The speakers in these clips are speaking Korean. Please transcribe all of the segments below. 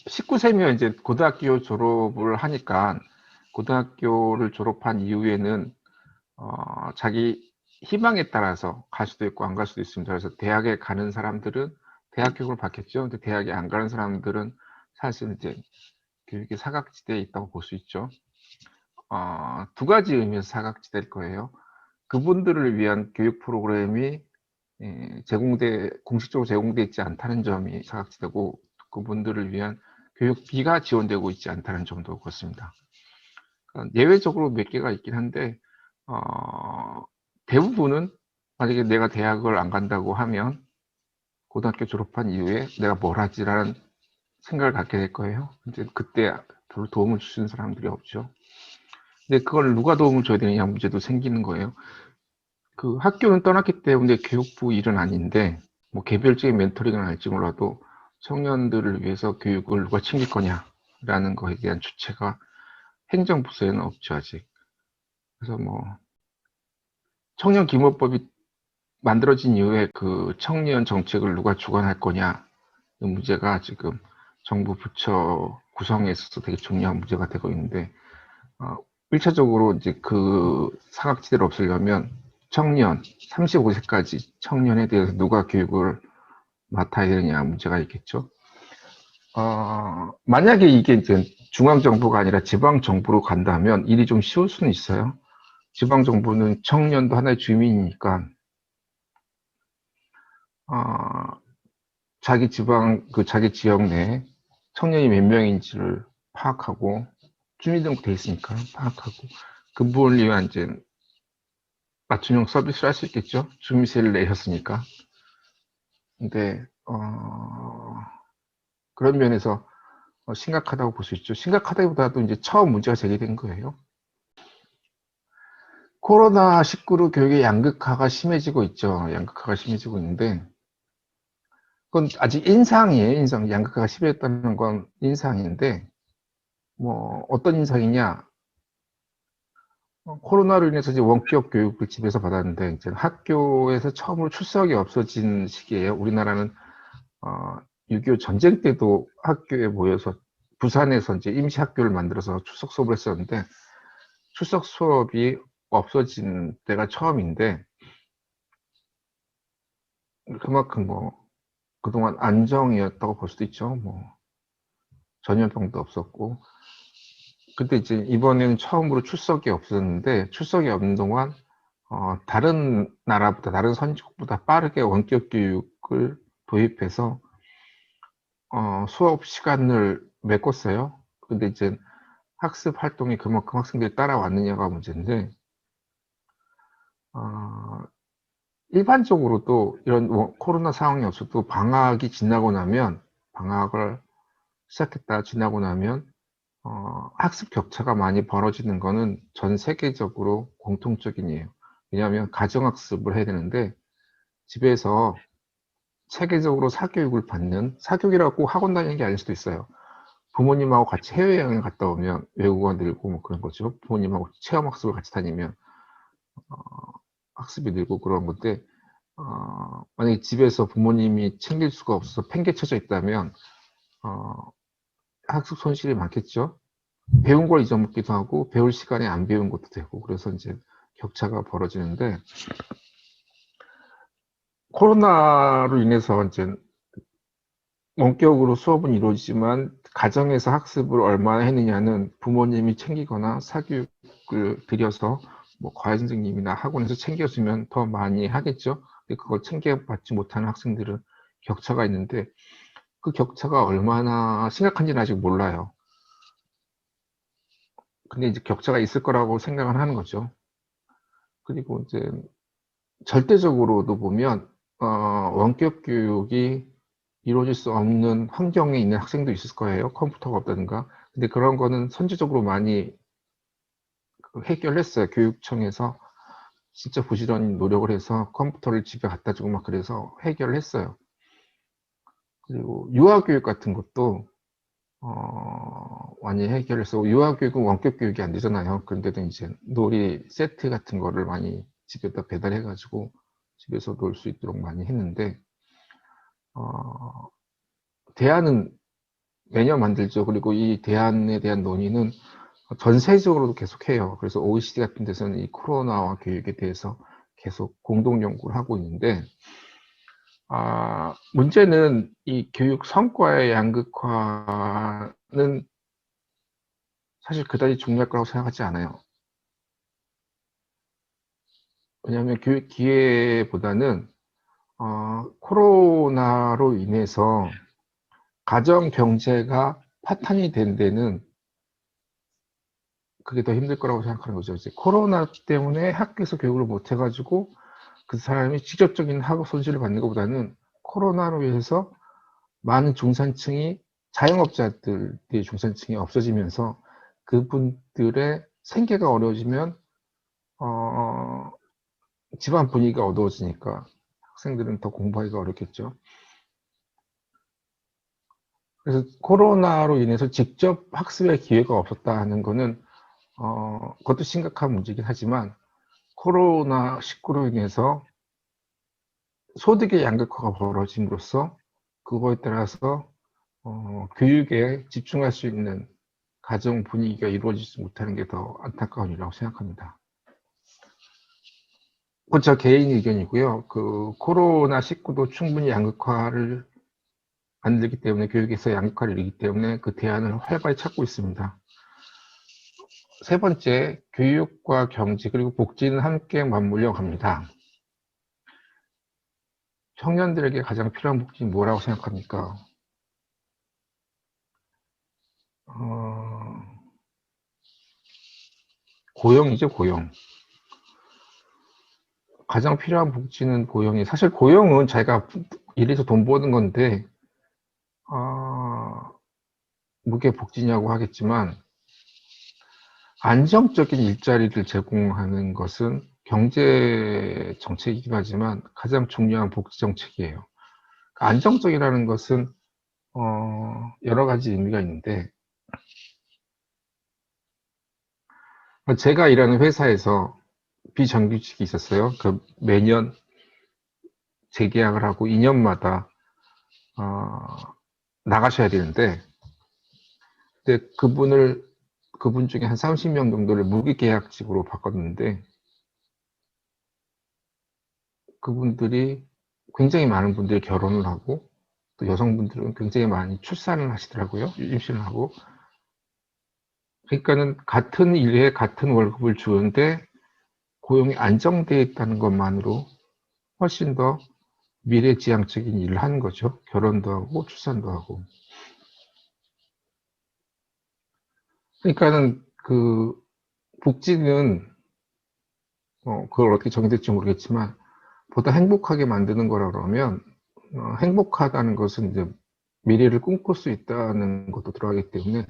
19세면 이제 고등학교 졸업을 하니까 고등학교를 졸업한 이후에는 자기 희망에 따라서 갈 수도 있고 안 갈 수도 있습니다. 그래서 대학에 가는 사람들은 대학 교육을 받겠죠. 근데 대학에 안 가는 사람들은 사실 이제 교육의 사각지대에 있다고 볼 수 있죠. 두 가지 의미에서 사각지대일 거예요. 그분들을 위한 교육 프로그램이 공식적으로 제공되어 있지 않다는 점이 사각지대고, 그분들을 위한 교육비가 지원되고 있지 않다는 점도 그렇습니다. 예외적으로 몇 개가 있긴 한데, 대부분은 만약에 내가 대학을 안 간다고 하면 고등학교 졸업한 이후에 내가 뭘 하지라는 생각을 갖게 될 거예요. 이제 그때 별로 도움을 주시는 사람들이 없죠. 근데 그걸 누가 도움을 줘야 되느냐 문제도 생기는 거예요. 그 학교는 떠났기 때문에 교육부 일은 아닌데, 뭐 개별적인 멘토링은 할지 몰라도 청년들을 위해서 교육을 누가 챙길 거냐라는 거에 대한 주체가 행정부서에는 없죠, 아직. 그래서 뭐 청년기본법이 만들어진 이후에 그 청년 정책을 누가 주관할 거냐, 이 문제가 지금 정부 부처 구성에 있어서 되게 중요한 문제가 되고 있는데, 1차적으로 이제 그 사각지대를 없애려면 청년, 35세까지 청년에 대해서 누가 교육을 맡아야 되느냐 문제가 있겠죠. 만약에 이게 이제 중앙정부가 아니라 지방정부로 간다면 일이 좀 쉬울 수는 있어요. 지방정부는 청년도 하나의 주민이니까, 자기 지역 내에 청년이 몇 명인지를 파악하고, 주민등록 돼 있으니까 파악하고, 그분을 위한 이제 맞춤형 서비스를 할 수 있겠죠. 주민세를 내셨으니까. 근데, 그런 면에서 심각하다고 볼 수 있죠. 심각하다기보다도 이제 처음 문제가 제기된 거예요. 코로나19로 교육의 양극화가 심해지고 있죠. 양극화가 심해지고 있는데, 그건 아직 인상이에요. 인상. 양극화가 심해졌다는 건 인상인데, 뭐, 어떤 인상이냐. 코로나로 인해서 이제 원격 교육을 집에서 받았는데, 이제 학교에서 처음으로 출석이 없어진 시기예요. 우리나라는, 6.25 전쟁 때도 학교에 모여서, 부산에서 이제 임시 학교를 만들어서 출석 수업을 했었는데, 출석 수업이 없어진 때가 처음인데, 그만큼 뭐, 그동안 안정이었다고 볼 수도 있죠. 뭐, 전염병도 없었고. 근데 이제 이번에는 처음으로 출석이 없었는데, 출석이 없는 동안, 다른 나라보다, 다른 선진국보다 빠르게 원격 교육을 도입해서, 수업 시간을 메꿨어요. 근데 이제 학습 활동이 그만큼 학생들이 따라왔느냐가 문제인데, 어, 일반적으로도 이런 코로나 상황이 없어도 방학이 지나고 나면, 방학을 시작했다 지나고 나면, 학습 격차가 많이 벌어지는 거는 전 세계적으로 공통적인이에요. 왜냐하면 가정학습을 해야 되는데, 집에서 체계적으로 사교육을 받는, 사교육이라고 꼭 학원 다니는 게 아닐 수도 있어요. 부모님하고 같이 해외여행 갔다 오면 외국어가 늘고 뭐 그런 거죠. 부모님하고 체험학습을 같이 다니면 학습이 늘고 그런 건데, 만약에 집에서 부모님이 챙길 수가 없어서 팽개쳐져 있다면, 어, 학습 손실이 많겠죠. 배운 걸 잊어먹기도 하고 배울 시간에 안 배운 것도 되고, 그래서 이제 격차가 벌어지는데, 코로나로 인해서 이제 원격으로 수업은 이루어지지만 가정에서 학습을 얼마나 했느냐는 부모님이 챙기거나 사교육을 들여서 뭐 과외 선생님이나 학원에서 챙겨주면 더 많이 하겠죠. 근데 그걸 챙겨받지 못하는 학생들은 격차가 있는데, 그 격차가 얼마나 심각한지는 아직 몰라요. 근데 이제 격차가 있을 거라고 생각을 하는 거죠. 그리고 이제 절대적으로도 보면, 원격 교육이 이루어질 수 없는 환경에 있는 학생도 있을 거예요. 컴퓨터가 없다든가. 근데 그런 거는 선제적으로 많이 해결했어요. 교육청에서 진짜 부지런히 노력을 해서 컴퓨터를 집에 갖다 주고 막 그래서 해결을 했어요. 그리고 유아교육 같은 것도 많이 해결해서, 유아교육은 원격 교육이 안 되잖아요. 그런데도 이제 놀이 세트 같은 거를 많이 집에다 배달해가지고 집에서 놀 수 있도록 많이 했는데, 어, 대안은 매년 만들죠. 그리고 이 대안에 대한 논의는 전 세계적으로도 계속해요. 그래서 OECD 같은 데서는 이 코로나와 교육에 대해서 계속 공동 연구를 하고 있는데, 문제는 이 교육 성과의 양극화는 사실 그다지 중요할 거라고 생각하지 않아요. 왜냐하면 교육 기회보다는 코로나로 인해서 가정 경제가 파탄이 된 데는 그게 더 힘들 거라고 생각하는 거죠. 이제 코로나 때문에 학교에서 교육을 못 해가지고 그 사람이 직접적인 학업 손실을 받는 것보다는 코로나로 인해서 많은 중산층이 자영업자들의 중산층이 없어지면서 그분들의 생계가 어려워지면 집안 분위기가 어두워지니까 학생들은 더 공부하기가 어렵겠죠. 그래서 코로나로 인해서 직접 학습의 기회가 없었다 하는 거는 그것도 심각한 문제긴 하지만 코로나19로 인해서 소득의 양극화가 벌어짐으로써 그거에 따라서 교육에 집중할 수 있는 가정 분위기가 이루어지지 못하는 게 더 안타까운 일이라고 생각합니다. 그건 저 개인 의견이고요. 그 코로나19도 충분히 양극화를 만들기 때문에 교육에서 양극화를 일으키기 때문에 그 대안을 활발히 찾고 있습니다. 세 번째, 교육과 경제 그리고 복지는 함께 맞물려 갑니다. 청년들에게 가장 필요한 복지는 뭐라고 생각합니까? 고용이죠, 고용. 가장 필요한 복지는 고용이, 사실 고용은 자기가 일해서 돈 버는 건데, 무게 복지냐고 하겠지만, 안정적인 일자리를 제공하는 것은 경제 정책이긴 하지만 가장 중요한 복지 정책이에요. 안정적이라는 것은 여러 가지 의미가 있는데, 제가 일하는 회사에서 비정규직이 있었어요. 그 매년 재계약을 하고 2년마다 나가셔야 되는데, 근데 그분 중에 한 30명 정도를 무기계약직으로 바꿨는데, 그분들이 굉장히 많은 분들이 결혼을 하고, 또 여성분들은 굉장히 많이 출산을 하시더라고요. 임신을 하고. 그러니까는 같은 일에 같은 월급을 주는데 고용이 안정되어 있다는 것만으로 훨씬 더 미래지향적인 일을 하는 거죠. 결혼도 하고 출산도 하고. 그러니까는 그 복지는 그걸 어떻게 정의될지 모르겠지만 보다 행복하게 만드는 거라 그러면 행복하다는 것은 이제 미래를 꿈꿀 수 있다는 것도 들어가기 때문에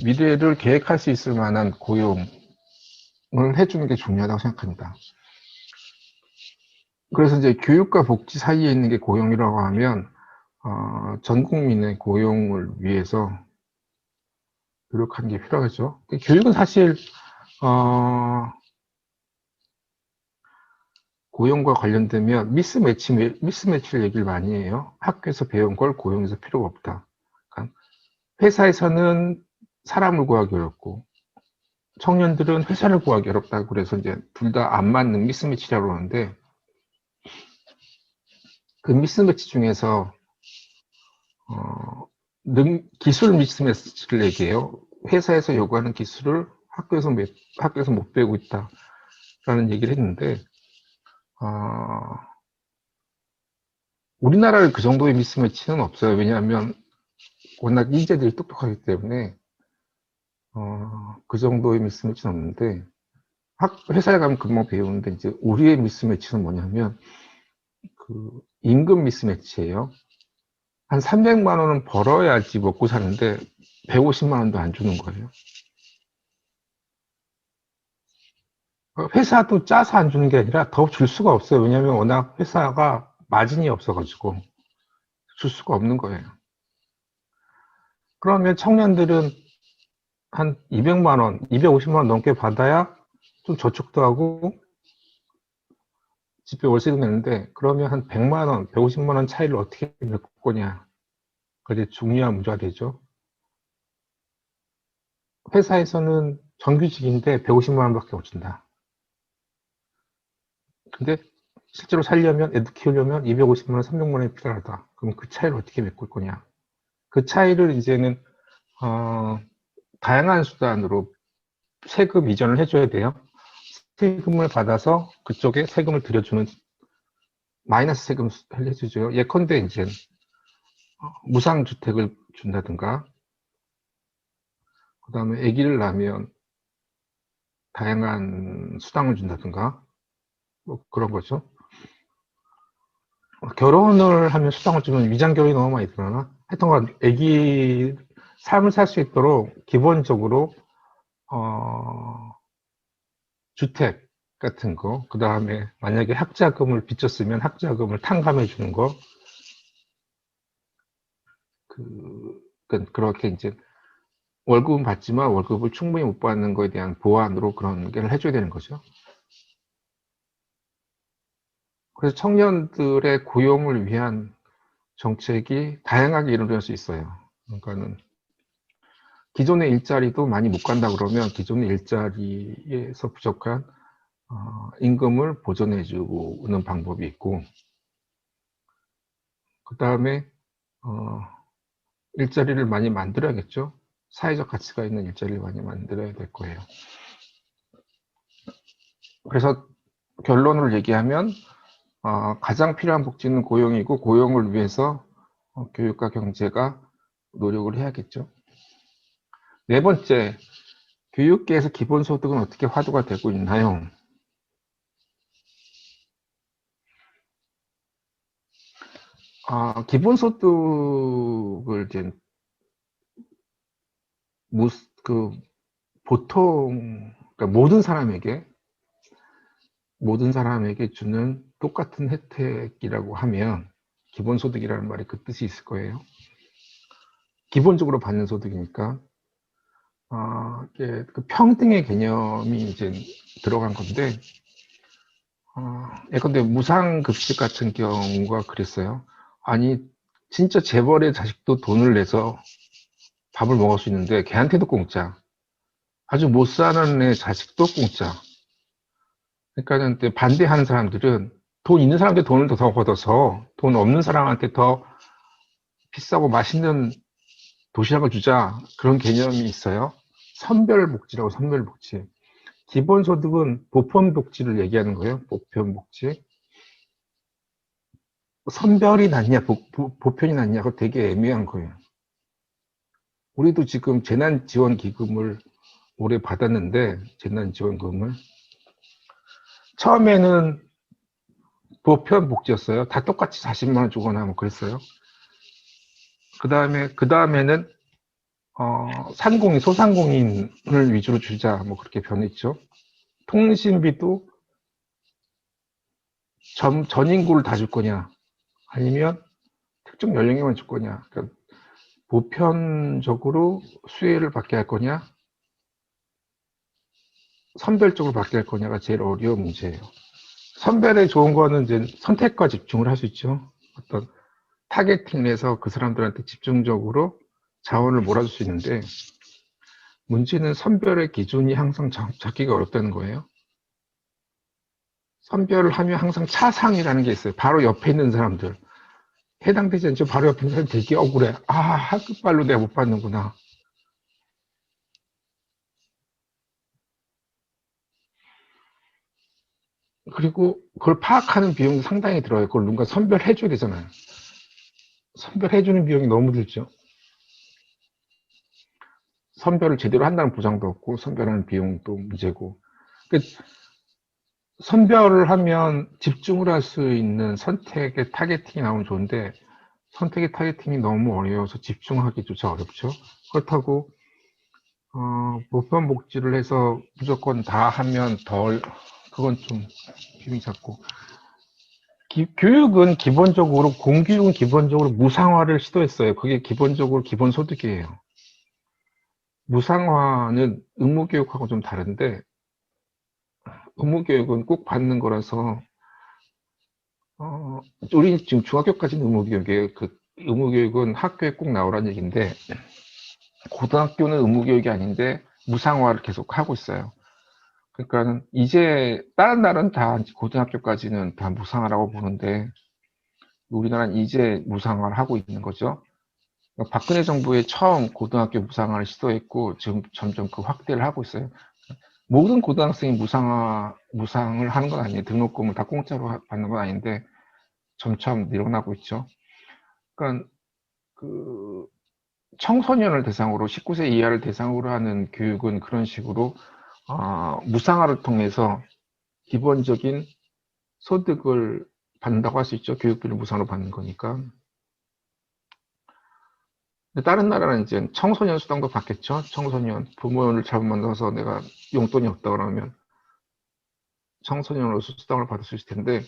미래를 계획할 수 있을 만한 고용을 해주는 게 중요하다고 생각합니다. 그래서 이제 교육과 복지 사이에 있는 게 고용이라고 하면 전 국민의 고용을 위해서 노력하는 게 필요하죠. 교육은 사실 고용과 관련되면 미스매치를 얘기를 많이 해요. 학교에서 배운 걸 고용에서 필요가 없다. 그러니까 회사에서는 사람을 구하기 어렵고 청년들은 회사를 구하기 어렵다고 그래서 이제 둘 다 안 맞는 미스매치라고 하는데 그 미스매치 중에서 기술 미스매치를 얘기해요. 회사에서 요구하는 기술을 학교에서 못 배우고 있다라는 얘기를 했는데 우리나라를 그 정도의 미스매치는 없어요. 왜냐하면 워낙 인재들이 똑똑하기 때문에 그 정도의 미스매치는 없는데 회사에 가면 금방 배우는데 이제 우리의 미스매치는 뭐냐면 그 임금 미스매치예요. 한 300만 원은 벌어야지 먹고 사는데 150만 원도 안 주는 거예요. 회사도 짜서 안 주는 게 아니라 더 줄 수가 없어요. 왜냐하면 워낙 회사가 마진이 없어가지고 줄 수가 없는 거예요. 그러면 청년들은 한 200만 원, 250만 원 넘게 받아야 좀 저축도 하고 집에 월세도 내는데 그러면 한 100만 원, 150만 원 차이를 어떻게 메꿀 거냐. 그게 중요한 문제가 되죠. 회사에서는 정규직인데 150만 원밖에 못 준다. 근데 실제로 살려면, 애들 키우려면 250만 원, 300만 원이 필요하다. 그럼 그 차이를 어떻게 메꿀 거냐? 그 차이를 이제는 다양한 수단으로 세금 이전을 해줘야 돼요. 세금을 받아서 그쪽에 세금을 들여주는 마이너스 세금 해주죠. 예컨대 이제 무상주택을 준다든가, 그 다음에 아기를 낳으면 다양한 수당을 준다든가, 뭐 그런 거죠. 결혼을 하면 수당을 주면 위장 결혼이 너무 많이 들어나? 하여튼간 아기 삶을 살 수 있도록 기본적으로 주택 같은 거, 그 다음에 만약에 학자금을 빚졌으면 학자금을 탕감해 주는 거, 그렇게 이제 월급은 받지만 월급을 충분히 못 받는 거에 대한 보완으로 그런 게 해줘야 되는 거죠. 그래서 청년들의 고용을 위한 정책이 다양하게 이루어질 수 있어요. 그러니까는 기존의 일자리도 많이 못 간다 그러면 기존의 일자리에서 부족한 임금을 보전해 주는 방법이 있고, 그 다음에 일자리를 많이 만들어야겠죠. 사회적 가치가 있는 일자리를 많이 만들어야 될 거예요. 그래서 결론을 얘기하면 가장 필요한 복지는 고용이고, 고용을 위해서 교육과 경제가 노력을 해야겠죠. 네 번째, 교육계에서 기본소득은 어떻게 화두가 되고 있나요? 기본소득을 이제 보통 그러니까 모든 사람에게 주는 똑같은 혜택이라고 하면 기본소득이라는 말이 그 뜻이 있을 거예요. 기본적으로 받는 소득이니까 그 평등의 개념이 이제 들어간 건데, 예컨대 무상급식 같은 경우가 그랬어요. 아니 진짜 재벌의 자식도 돈을 내서 밥을 먹을 수 있는데 걔한테도 공짜, 아주 못 사는 애 자식도 공짜. 그러니까 반대하는 사람들은 돈 있는 사람한테 돈을 더 걷어서 돈 없는 사람한테 더 비싸고 맛있는 도시락을 주자, 그런 개념이 있어요. 선별복지라고. 선별복지. 기본소득은 보편복지를 얘기하는 거예요. 보편복지. 선별이 낫냐 보편이 낫냐, 그거 되게 애매한 거예요. 우리도 지금 재난지원기금을 올해 받았는데, 재난지원금을 처음에는 보편복지였어요. 다 똑같이 40만 원 주거나 뭐 그랬어요. 그 다음에는 소상공인을 위주로 주자, 뭐 그렇게 변했죠. 통신비도 전 인구를 다 줄 거냐, 아니면 특정 연령에만 줄 거냐, 그러니까 보편적으로 수혜를 받게 할 거냐, 선별적으로 받게 할 거냐가 제일 어려운 문제예요. 선별에 좋은 거는 이제 선택과 집중을 할 수 있죠. 어떤 타겟팅을 해서 그 사람들한테 집중적으로 자원을 몰아줄 수 있는데, 문제는 선별의 기준이 항상 잡기가 어렵다는 거예요. 선별을 하면 항상 차상이라는 게 있어요. 바로 옆에 있는 사람들, 해당되지 않죠. 바로 옆에 있는 사람 되게 억울해. 학급발로 내가 못 받는구나. 그리고 그걸 파악하는 비용이 상당히 들어요. 그걸 누군가 선별해줘야 되잖아요. 선별해주는 비용이 너무 들죠. 선별을 제대로 한다는 보장도 없고, 선별하는 비용도 문제고. 선별을 하면 집중을 할 수 있는 선택의 타겟팅이 나오면 좋은데, 선택의 타겟팅이 너무 어려워서 집중하기조차 어렵죠. 그렇다고 보편복지를 해서 무조건 다 하면 그건 좀 비용이 작고, 교육은 기본적으로, 공교육은 기본적으로 무상화를 시도했어요. 그게 기본적으로 기본소득이에요. 무상화는 의무교육하고 좀 다른데, 의무교육은 꼭 받는 거라서, 우리 지금 중학교까지는 의무교육이에요. 그 의무교육은 학교에 꼭 나오라는 얘기인데, 고등학교는 의무교육이 아닌데 무상화를 계속 하고 있어요. 그러니까 이제 다른 나라는 다 고등학교까지는 다 무상화라고 보는데 우리나라는 이제 무상화를 하고 있는 거죠. 박근혜 정부에 처음 고등학교 무상화를 시도했고 지금 점점 그 확대를 하고 있어요. 모든 고등학생이 무상을 하는 건 아니에요. 등록금을 다 공짜로 받는 건 아닌데 점점 늘어나고 있죠. 그러니까 그 청소년을 대상으로 19세 이하를 대상으로 하는 교육은 그런 식으로 무상화를 통해서 기본적인 소득을 받는다고 할 수 있죠. 교육비를 무상으로 받는 거니까. 다른 나라는 이제 청소년 수당도 받겠죠. 청소년 부모를 잘못 만나서 내가 용돈이 없다 그러면 청소년으로서 수당을 받을 수 있을 텐데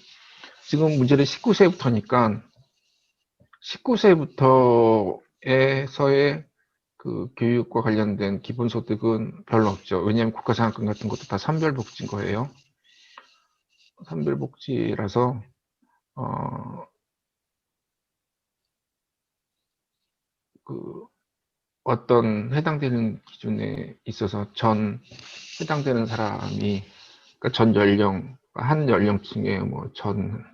지금 문제는 19세부터니까 19세부터에서의 그 교육과 관련된 기본소득은 별로 없죠. 왜냐하면 국가장학금 같은 것도 다 선별복지인 거예요. 선별복지라서 그 어떤 해당되는 기준에 있어서 해당되는 사람이 그러니까 전 연령 한 연령층에 뭐 전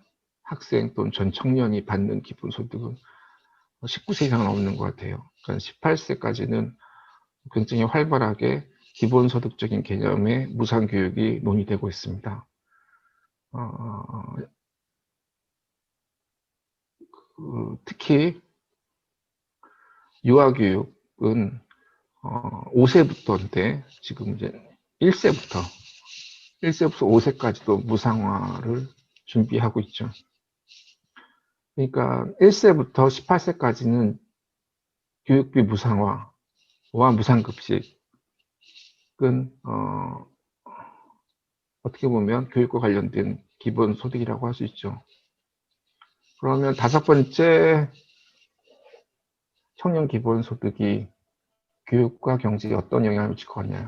학생 또는 전 청년이 받는 기본소득은 19세 이상은 없는 것 같아요. 그러니까 18세까지는 굉장히 활발하게 기본소득적인 개념의 무상교육이 논의되고 있습니다. 특히 유아교육은 5세부터인데 지금 이제 1세부터 5세까지도 무상화를 준비하고 있죠. 그러니까 1세부터 18세까지는 교육비 무상화와 무상급식은 어떻게 보면 교육과 관련된 기본소득이라고 할 수 있죠. 그러면 5번째 청년 기본소득이 교육과 경제에 어떤 영향을 미칠 것 같나요?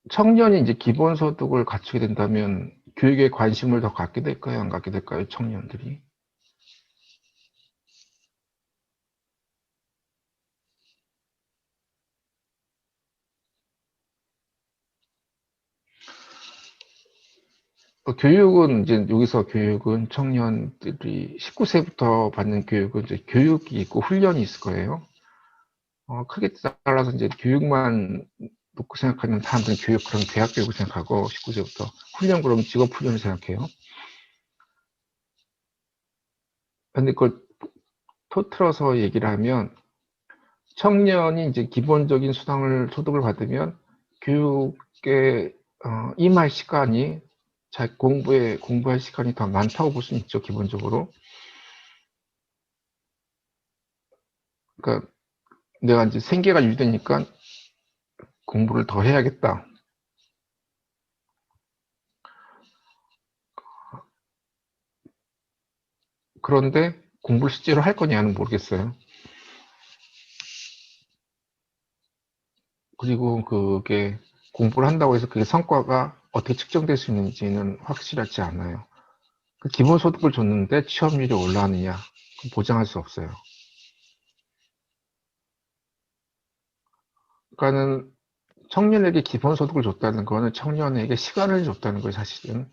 청년이 이제 기본소득을 갖추게 된다면 교육에 관심을 더 갖게 될까요? 안 갖게 될까요? 청년들이? 교육은 이제 여기서 교육은 청년들이 19세부터 받는 교육은 이제 교육이 있고 훈련이 있을 거예요. 크게 따라서 이제 교육만 놓고 생각하는 사람들은 교육 그럼 대학 교육을 생각하고 19세부터 훈련 그럼 직업 훈련을 생각해요. 근데 그걸 터트려서 얘기를 하면 청년이 이제 기본적인 소득을 받으면 교육에 임할 시간이 공부할 시간이 더 많다고 볼 수 있죠, 기본적으로. 그러니까 내가 이제 생계가 유지되니까 공부를 더 해야겠다. 그런데 공부를 실제로 할 거냐는 모르겠어요. 그리고 그게 공부를 한다고 해서 그게 성과가 어떻게 측정될 수 있는지는 확실하지 않아요. 기본소득을 줬는데 취업률이 올라가느냐 보장할 수 없어요. 그러니까는 청년에게 기본소득을 줬다는 거는 청년에게 시간을 줬다는 거예요, 사실은.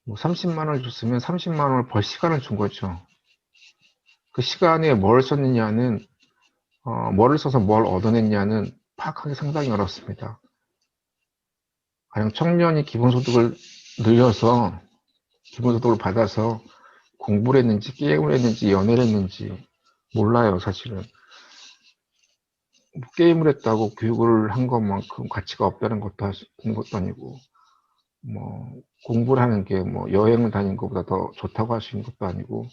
뭐 30만 원을 줬으면 30만 원을 벌 시간을 준 거죠. 그 시간에 뭘 썼느냐는 뭐를 써서 뭘 얻어냈냐는 파악하기 상당히 어렵습니다. 가령 청년이 기본소득을 늘려서 기본소득을 받아서 공부를 했는지 게임을 했는지 연애를 했는지 몰라요, 사실은. 뭐 게임을 했다고 교육을 한 것만큼 가치가 없다는 것도 있는 것도 아니고 뭐 공부를 하는 게 뭐 여행을 다니는 것보다 더 좋다고 할 수 있는 것도 아니고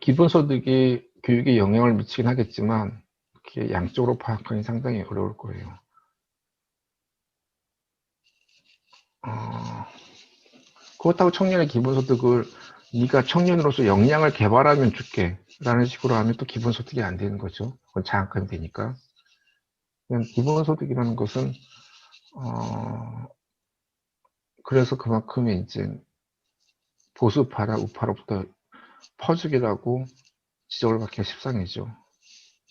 기본소득이 교육에 영향을 미치긴 하겠지만 그게 양쪽으로 파악하기 상당히 어려울 거예요. 그렇다고 청년의 기본소득을 네가 청년으로서 역량을 개발하면 줄게 라는 식으로 하면 또 기본소득이 안 되는 거죠. 그건 장학금이 되니까. 그냥 기본소득이라는 것은 그래서 그만큼 이제 보수파나 우파로부터 퍼주기라고 지적을 받기가 십상이죠.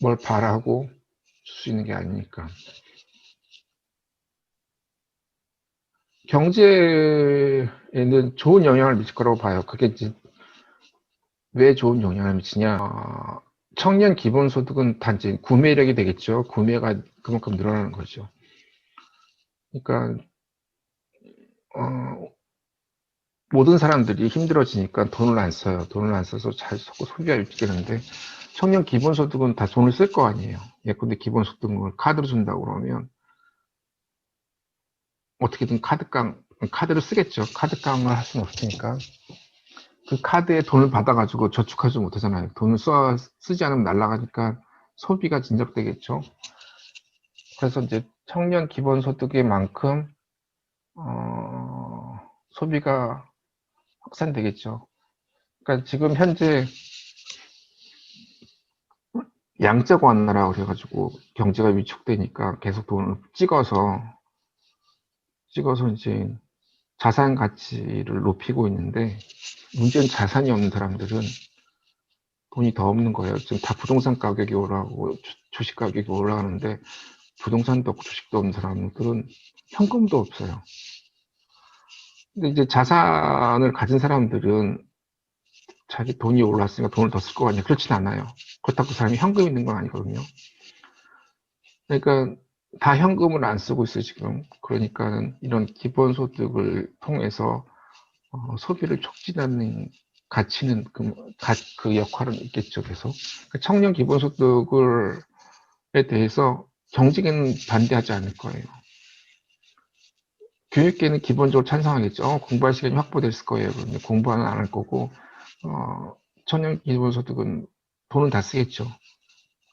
뭘 바라고 줄 수 있는 게 아니니까. 경제에는 좋은 영향을 미칠 거라고 봐요. 그게 이제 왜 좋은 영향을 미치냐. 청년 기본소득은 단지 구매력이 되겠죠. 구매가 그만큼 늘어나는 거죠. 그러니까 모든 사람들이 힘들어지니까 돈을 안 써요. 돈을 안 써서 잘 쓰고 소비가 유지되는데 청년 기본소득은 다 돈을 쓸 거 아니에요. 예컨대 기본소득을 카드로 준다고 그러면 어떻게든 카드를 쓰겠죠. 카드깡을 할 수는 없으니까. 그 카드에 돈을 받아가지고 저축하지 못하잖아요. 돈을 쓰지 않으면 날아가니까 소비가 진작되겠죠. 그래서 이제 청년 기본소득의 만큼 소비가 확산되겠죠. 그러니까 지금 현재 양적 완화라고 그래가지고 경제가 위축되니까 계속 돈을 찍어서 이제 자산 가치를 높이고 있는데 문제는 자산이 없는 사람들은 돈이 더 없는 거예요. 지금 다 부동산 가격이 올라가고 주식 가격이 올라가는데 부동산도 없고 주식도 없는 사람들은 현금도 없어요. 근데 이제 자산을 가진 사람들은 자기 돈이 올랐으니까 돈을 더 쓸 거 아니에요. 그렇진 않아요. 그렇다고 그 사람이 현금 있는 건 아니거든요. 그러니까 다 현금을 안 쓰고 있어요, 지금. 그러니까 이런 기본소득을 통해서 소비를 촉진하는 가치는 그 역할은 있겠죠, 계속. 청년 기본소득에 대해서 정책에는 반대하지 않을 거예요. 교육계는 기본적으로 찬성하겠죠. 공부할 시간이 확보될 거예요. 그런데 공부는 안 할 거고, 청년 기본소득은 돈은 다 쓰겠죠.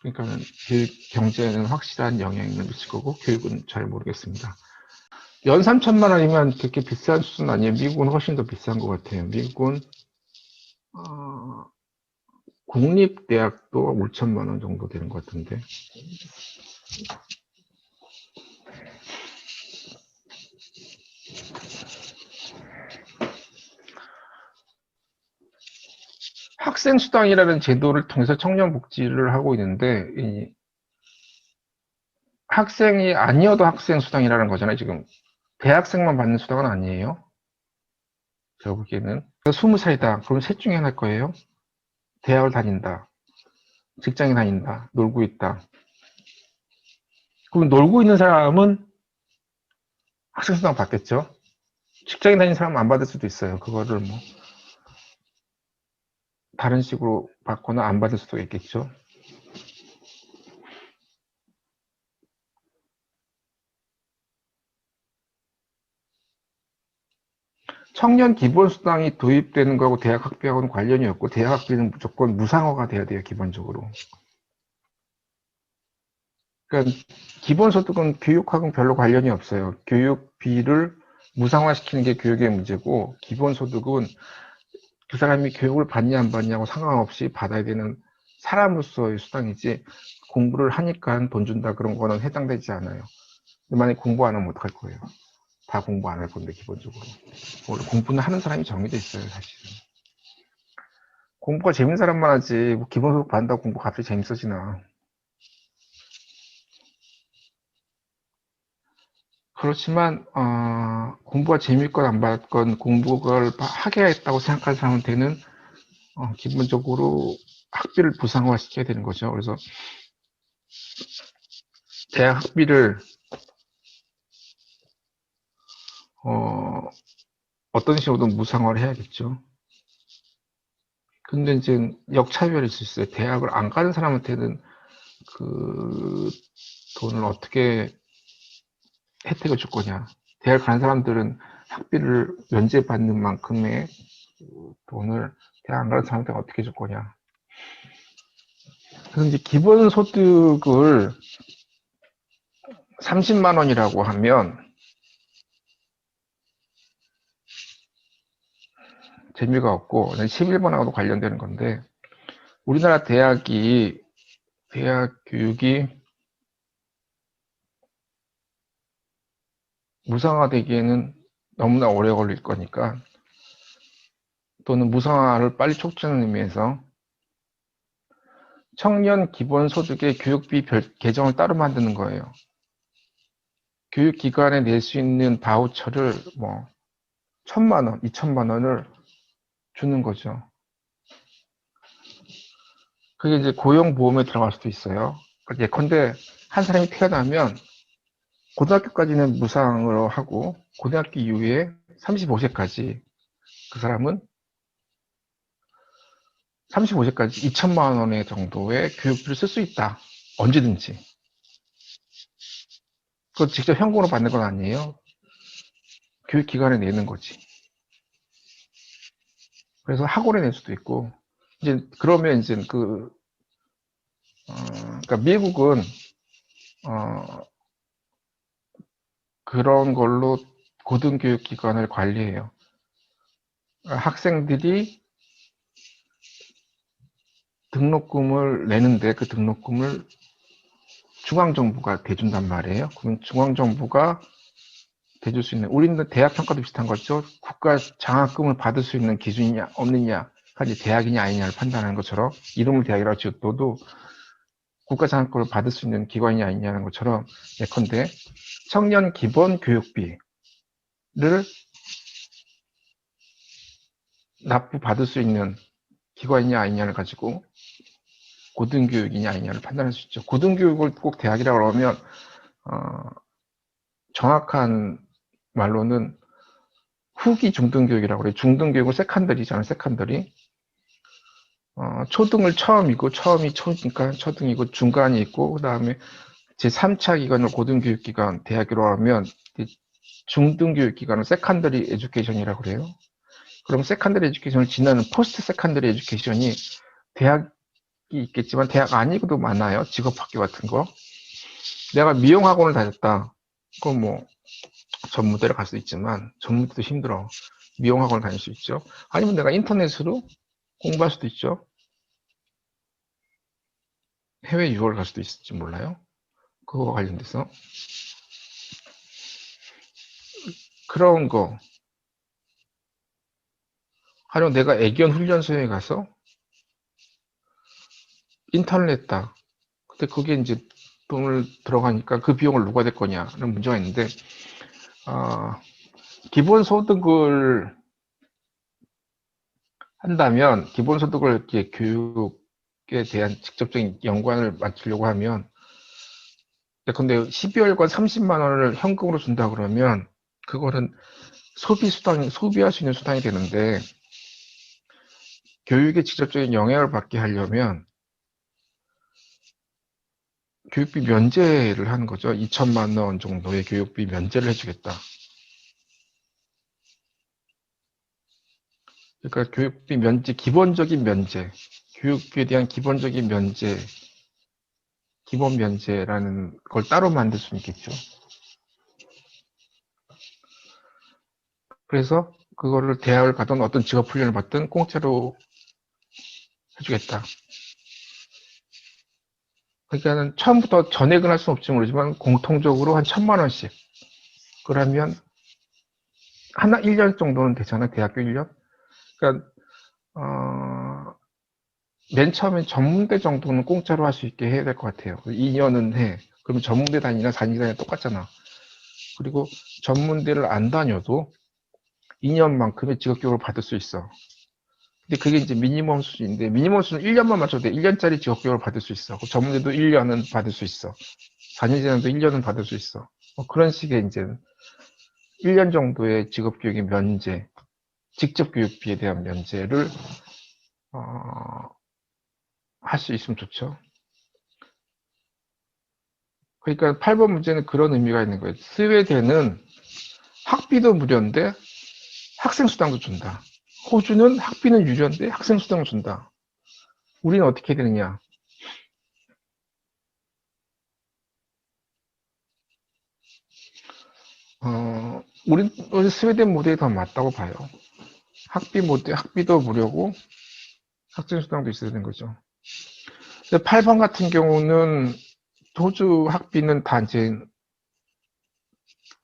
그러니까 교육 경제에는 확실한 영향을 미칠 거고, 교육은 잘 모르겠습니다. 연 3천만 원이면 그렇게 비싼 수준 아니에요. 미국은 훨씬 더 비싼 것 같아요. 미국은 국립대학도 5천만 원 정도 되는 것 같은데. 학생수당이라는 제도를 통해서 청년 복지를 하고 있는데, 학생이 아니어도 학생수당이라는 거잖아요, 지금. 대학생만 받는 수당은 아니에요. 제가 보기에는. 20살이다. 그럼 셋 중에 하나일 거예요. 대학을 다닌다. 직장에 다닌다. 놀고 있다. 그럼 놀고 있는 사람은 학생수당 받겠죠? 직장에 다니는 사람은 안 받을 수도 있어요. 그거를 뭐, 다른 식으로 받거나 안 받을 수도 있겠죠. 청년 기본수당이 도입되는 거하고 대학 학비하고는 관련이 없고, 대학 학비는 무조건 무상화가 돼야 돼요, 기본적으로. 그러니까 기본소득은 교육하고는 별로 관련이 없어요. 교육비를 무상화시키는 게 교육의 문제고, 기본소득은 그 사람이 교육을 받냐 안 받냐고 상관없이 받아야 되는 사람으로서의 수당이지, 공부를 하니까 돈 준다 그런 거는 해당되지 않아요. 근데 만약에 공부 안 하면 어떡할 거예요? 다 공부 안 할 건데, 기본적으로. 원래 공부는 하는 사람이 정해져 있어요, 사실은. 공부가 재밌는 사람만 하지, 뭐 기본소득 받는다고 공부 갑자기 재밌어지나. 그렇지만 공부가 재밌건 안 받건 공부를 하게 했다고 생각하는 사람한테는 기본적으로 학비를 부상화시켜야 되는 거죠. 그래서 대학 학비를 어떤 식으로든 무상화를 해야겠죠. 근데 이제 역차별이 있을 수 있어요. 대학을 안 가는 사람한테는 그 돈을 어떻게 혜택을 줄 거냐. 대학 가는 사람들은 학비를 면제받는 만큼의 돈을 대학 안 가는 사람한테 어떻게 줄 거냐. 그래서 이제 기본소득을 30만 원이라고 하면 재미가 없고 11번하고도 관련되는 건데, 우리나라 대학 교육이 무상화되기에는 너무나 오래 걸릴 거니까, 또는 무상화를 빨리 촉진하는 의미에서 청년 기본소득의 교육비 계정을 따로 만드는 거예요. 교육기관에 낼 수 있는 바우처를 뭐 1,000만 원, 2천만 원을 주는 거죠. 그게 이제 고용보험에 들어갈 수도 있어요. 예컨대 한 사람이 태어나면 고등학교까지는 무상으로 하고 고등학교 이후에 35세까지 그 사람은 35세까지 2천만 원 정도의 교육비를 쓸 수 있다. 언제든지. 그거 직접 현금으로 받는 건 아니에요. 교육기관에 내는 거지. 그래서 학원에 낼 수도 있고, 이제 그러면 이제 그러니까 미국은 그런 걸로 고등교육기관을 관리해요. 학생들이 등록금을 내는데 그 등록금을 중앙정부가 대준단 말이에요. 그럼 중앙정부가 대줄 수 있는, 우리는 대학 평가도 비슷한 거죠. 국가 장학금을 받을 수 있는 기준이냐 없느냐가 이제 대학이냐 아니냐를 판단하는 것처럼, 이름을 대학이라고 지어도 국가 장학금을 받을 수 있는 기관이냐 아니냐는 것처럼, 예컨대 청년 기본 교육비를 납부받을 수 있는 기관이냐 아니냐를 가지고 고등교육이냐 아니냐를 판단할 수 있죠. 고등교육을 꼭 대학이라고 그러면 정확한 말로는 후기 중등교육이라고 그래요. 중등교육은 세컨더리잖아요. 세컨더리. 초등을 처음이고, 처음이 초니까 초등이고, 중간이 있고, 그 다음에 제3차 기관을 고등교육기관, 대학으로 하면 중등교육기관을 세컨더리 에듀케이션이라고 그래요. 그럼 세컨더리 에듀케이션을 지나는 포스트 세컨더리 에듀케이션이 대학이 있겠지만 대학 아니고도 많아요. 직업학교 같은 거. 내가 미용학원을 다녔다. 그건 뭐 전무대를 갈 수 있지만 전무대도 힘들어. 미용학원을 다닐 수 있죠. 아니면 내가 인터넷으로 공부할 수도 있죠. 해외 유학을 갈 수도 있을지 몰라요. 그거와 관련돼서 그런 거. 아니면 내가 애견 훈련소에 가서 인턴을 했다. 근데 그게 이제 돈을 들어가니까 그 비용을 누가 댈 거냐는 문제가 있는데, 기본소득을 한다면, 기본소득을 이렇게 교육에 대한 직접적인 연관을 맞추려고 하면, 근데 12월간 30만 원을 현금으로 준다 그러면 그거는 소비할 수 있는 수단이 되는데, 교육에 직접적인 영향을 받게 하려면 교육비 면제를 하는 거죠. 2천만 원 정도의 교육비 면제를 해주겠다. 그러니까 교육비 면제, 기본적인 면제, 교육비에 대한 기본적인 면제, 기본 면제라는 걸 따로 만들 수 있겠죠. 그래서 그거를 대학을 가든 어떤 직업 훈련을 받든 공짜로 해주겠다. 그러니까는 처음부터 전액은 할 수는 없지 모르지만 공통적으로 한 1,000만 원씩. 그러면 하나 1년 정도는 되잖아요. 대학교 1년. 그러니까 맨 처음엔 전문대 정도는 공짜로 할 수 있게 해야 될 것 같아요. 2년은 해. 그러면 전문대 다니나 4년 다니나 똑같잖아. 그리고 전문대를 안 다녀도 2년만큼의 직업교육을 받을 수 있어. 근데 그게 이제 미니멈 수준인데, 미니멈 수준 1년만 맞춰도 돼. 1년짜리 직업교육을 받을 수 있어. 전문대도 1년은 받을 수 있어. 4년 지나도 1년은 받을 수 있어. 뭐 그런 식의 이제 1년 정도의 직업교육의 면제, 직접 교육비에 대한 면제를 할 수 있으면 좋죠. 그러니까 8번 문제는 그런 의미가 있는 거예요. 스웨덴은 학비도 무료인데 학생 수당도 준다. 호주는 학비는 유료인데 학생 수당을 준다. 우리는 어떻게 되느냐? 우리 스웨덴 모델이 더 맞다고 봐요. 학비도 무료고 학생 수당도 있어야 되는 거죠. 8번 같은 경우는 호주 학비는 다 이제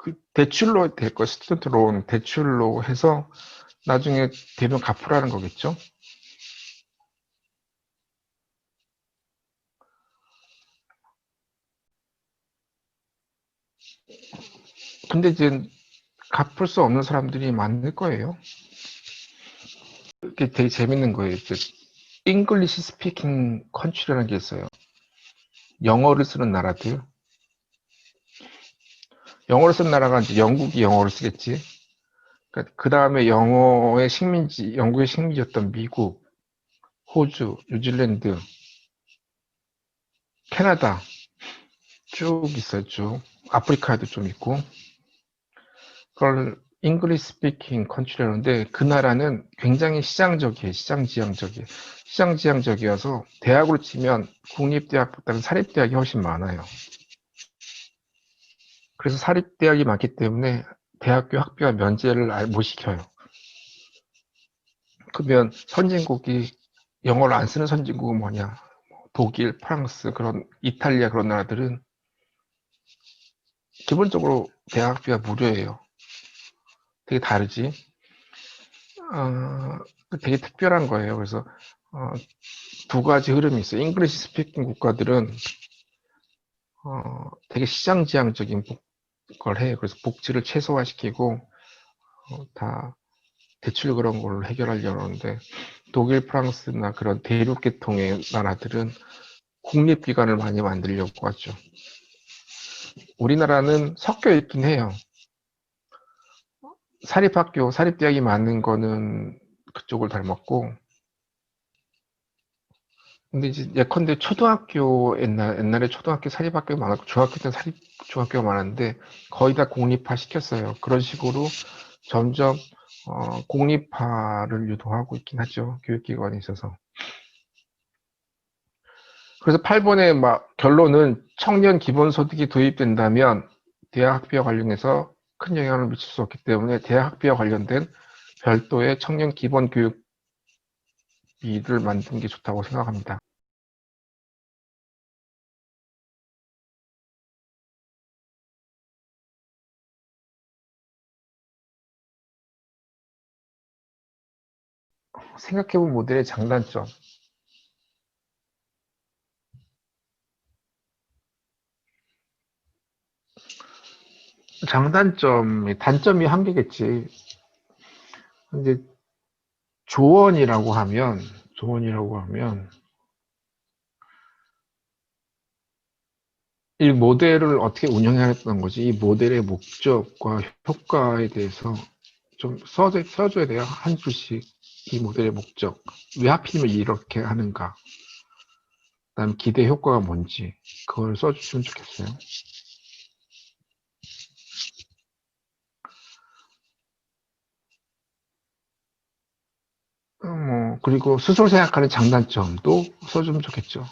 그 대출로 될 거, 스튜던트 론 대출로 해서 나중에 되면 갚으라는 거겠죠. 근데 이제 갚을 수 없는 사람들이 많을 거예요. 이게 되게 재밌는 거예요. 이제 잉글리시 스피킹 컨트리라는 게 있어요. 영어를 쓰는 나라들. 영어를 쓰는 나라가 이제 영국이 영어를 쓰겠지. 그 다음에 영어의 식민지, 영국의 식민지였던 미국, 호주, 뉴질랜드, 캐나다 쭉 있어요. 쭉. 아프리카에도 좀 있고. 그걸 잉글리시 스피킹 컨트리라는데 그 나라는 굉장히 시장적이에요. 시장지향적이에요. 시장지향적이어서 대학으로 치면 국립대학보다는 사립대학이 훨씬 많아요. 그래서 사립대학이 많기 때문에 대학교 학비와 면제를 못 시켜요. 그러면 선진국이 영어를 안 쓰는 선진국은 뭐냐? 독일, 프랑스, 그런 이탈리아 그런 나라들은 기본적으로 대학 학비가 무료예요. 되게 다르지. 되게 특별한 거예요. 그래서 두 가지 흐름이 있어요. 잉글리시 스피킹 국가들은 되게 시장지향적인 걸 해요. 그래서 복지를 최소화시키고 다 대출 그런 걸 해결하려고 하는데 독일, 프랑스나 그런 대륙계통의 나라들은 국립기관을 많이 만들려고 하죠. 우리나라는 섞여 있긴 해요. 사립학교, 사립대학이 많은 거는 그쪽을 닮았고, 근데 이제 예컨대 초등학교 옛날에 초등학교 사립학교가 많았고 중학교 때 사립 중학교가 많았는데 거의 다 공립화 시켰어요. 그런 식으로 점점 공립화를 유도하고 있긴 하죠. 교육기관에 있어서. 그래서 8번의 결론은 청년 기본소득이 도입된다면 대학 학비와 관련해서 큰 영향을 미칠 수 없기 때문에 대학 학비와 관련된 별도의 청년 기본 교육비를 만드는 게 좋다고 생각합니다. 생각해본 모델의 장단점. 단점이 한 개겠지. 이제 조언이라고 하면, 이 모델을 어떻게 운영해야 했던 거지. 이 모델의 목적과 효과에 대해서 좀 써줘야 돼요. 한 줄씩. 이 모델의 목적. 왜 하필이면 이렇게 하는가. 그다음 기대 효과가 뭔지. 그걸 써주시면 좋겠어요. 그리고 스스로 생각하는 장단점도 써주면 좋겠죠.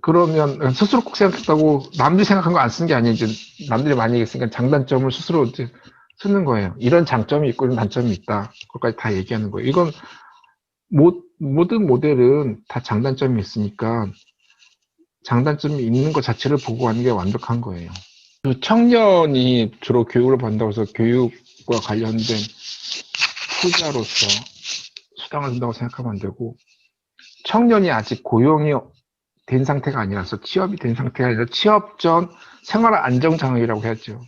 그러면 스스로 꼭 생각했다고 남들이 생각한 거 안 쓰는 게 아니에요. 이제 남들이 많이 얘기했으니까 장단점을 스스로 이제 쓰는 거예요. 이런 장점이 있고 이런 단점이 있다. 그것까지 다 얘기하는 거예요. 이건 모든 모델은 다 장단점이 있으니까 장단점이 있는 것 자체를 보고하는 게 완벽한 거예요. 그 청년이 주로 교육을 받는다고 해서 교육과 관련된 투자로서 수당을 준다고 생각하면 안 되고 청년이 아직 고용이 된 상태가 아니라서 취업이 된 상태가 아니라 취업 전 생활 안정 장애라고 해야죠.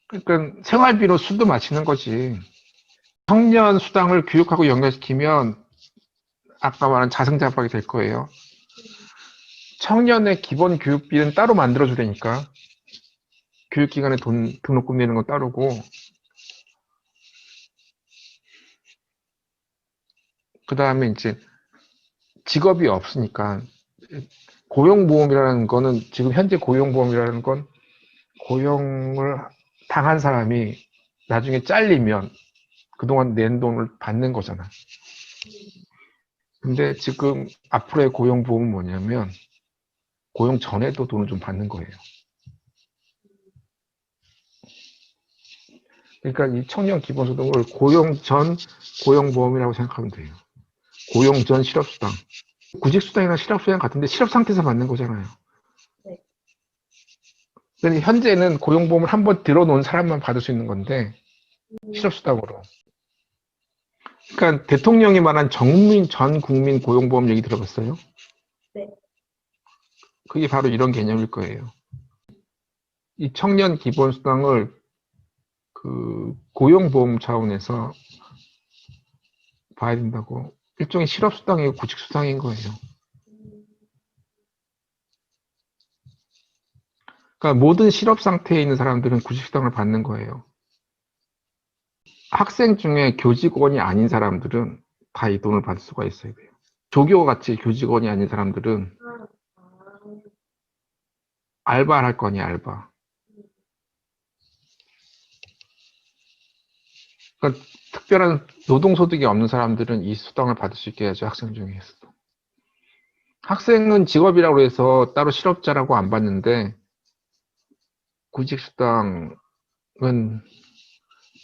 그러니까 생활비로 술도 마시는 거지. 청년 수당을 교육하고 연결시키면 아까 말한 자승자박이 될 거예요. 청년의 기본 교육비는 따로 만들어줘야 되니까 교육기관에 등록금 내는 건 따로고 그 다음에 이제 직업이 없으니까 고용보험이라는 거는 지금 현재 고용보험이라는 건 고용을 당한 사람이 나중에 잘리면 그동안 낸 돈을 받는 거잖아. 근데 지금 앞으로의 고용보험은 뭐냐면 고용 전에도 돈을 좀 받는 거예요. 그러니까 이 청년 기본소득을 고용 전 고용보험이라고 생각하면 돼요. 고용 전 실업수당. 구직수당이나 실업수당 같은데 실업 상태에서 받는 거잖아요. 네. 근데 현재는 고용보험을 한번 들어놓은 사람만 받을 수 있는 건데 실업수당으로. 그러니까 대통령이 말한 전 국민 고용보험 얘기 들어봤어요? 네. 그게 바로 이런 개념일 거예요. 이 청년 기본수당을 그 고용보험 차원에서 봐야 된다고. 일종의 실업수당이고 구직수당인 거예요. 그러니까 모든 실업 상태에 있는 사람들은 구직수당을 받는 거예요. 학생 중에 교직원이 아닌 사람들은 다 이 돈을 받을 수가 있어야 돼요. 조교같이 교직원이 아닌 사람들은 알바를 할 거니 알바. 그러니까 특별한 노동소득이 없는 사람들은 이 수당을 받을 수 있게 해야죠. 학생 중에서도. 학생은 직업이라고 해서 따로 실업자라고 안 받는데 구직수당은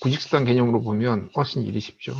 구직수당 개념으로 보면 훨씬 일이 쉽죠.